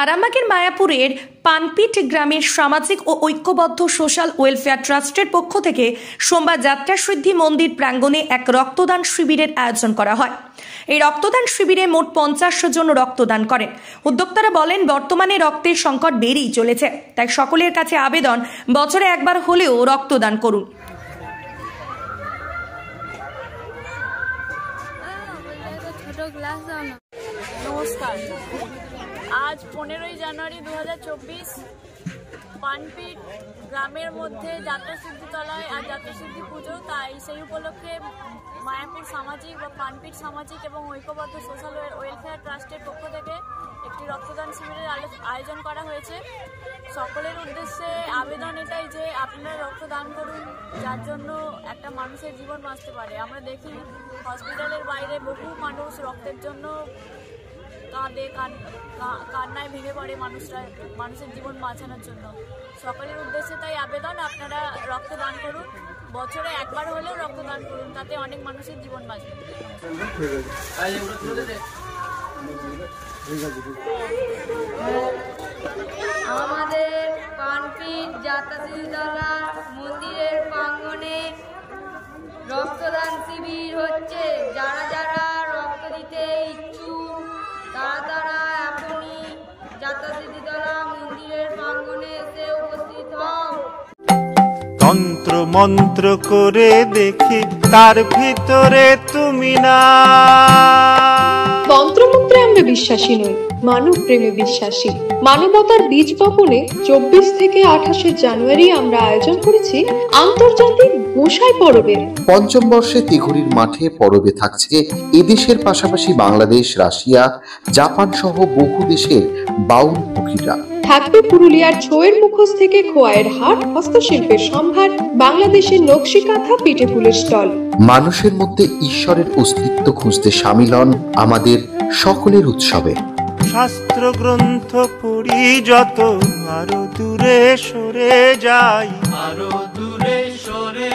আরামবাগের মায়াপুরের পানপিট গ্রামের সামাজিক ও ঐক্যবদ্ধ সোশ্যাল ওয়েলফেয়ার ট্রাস্টের পক্ষ থেকে সোমবার যাত্রা সিদ্ধি মন্দির প্রাঙ্গণে এক রক্তদান শিবিরের আয়োজন করা হয়। এই রক্তদান শিবিরে মোট 50 জন রক্তদান করেন। উদ্যোক্তারা বলেন, বর্তমানে রক্তের সংকট বেড়েই চলেছে, তাই সকলের কাছে আবেদন, বছরে একবার হলেও রক্তদান করুন। নমস্কার, আজ 15ই জানুয়ারি 2024 পানপিট গ্রামের মধ্যে যাত্রা সিদ্ধিতলায় আর যাত্রা সিদ্ধি পুজো, তাই সেই উপলক্ষে মায়াপুর সামাজিক বা পানপিট সামাজিক এবং ঐক্যবদ্ধ সোশ্যাল ওয়েলফেয়ার ট্রাস্টের পক্ষ থেকে একটি রক্তদান শিবিরের আয়োজন করা হয়েছে। সকলের উদ্দেশ্যে আবেদন এটাই যে আপনারা রক্তদান করুন, যার জন্য একটা মানুষের জীবন বাঁচতে পারে। আমরা দেখি হসপিটালের বাইরে বহু মানুষ রক্তের জন্য কাঁদে, কান্নায় ভেঙে পড়ে মানুষের জীবন বাঁচানোর জন্য। সকলের উদ্দেশ্যে তাই আবেদন, আপনারা রক্তদান করুন, বছরে একবার হলেও রক্তদান করুন, তাতে অনেক মানুষের জীবন বাঁচবে। আমাদের পানপিট যাত্রা সিদ্ধিতলা মন্দিরের প্রাঙ্গণে রক্তদান শিবির হচ্ছে। যারা যারা রক্ত দিতে ইচ্ছুক তারা এখনই যাত্রা সিদ্ধিতলা মন্দিরের প্রাঙ্গণে এসে উপস্থিত হও। তন্ত্র মন্ত্র করে দেখি তার ভিতরে তুমি না। তন্ত্রমন্ত্রে আমরা বিশ্বাসী নই, মানব প্রেমে বিশ্বাসী। মানবতার বীজ বপনে 24 থেকে 28 জানুয়ারি আমরা আয়োজন করেছি আন্তর্জাতিক গোসাই পরবের। পঞ্চম বর্ষে তিঘুরির মাঠে পরবে থাকছে এদেশের পাশাপাশি বাংলাদেশ, রাশিয়া, জাপান সহ বহু দেশের বাউল পুকিরা। থাকবে পুরুলিয়ার ছোয়ের মুখোশ থেকে খোয়াইয়ের হাট, হস্তশিল্পের সম্ভার, বাংলাদেশের নকশি কাঁথা, পিঠে ফুলের স্টল। মানুষের মধ্যে ঈশ্বরের অস্তিত্ব খুঁজতে সামিল হন আমাদের সকলের উৎসবে। শাস্ত্র গ্রন্থ পড়ি যত, আরো দূরে সরে যাই, আরো দূরে সরে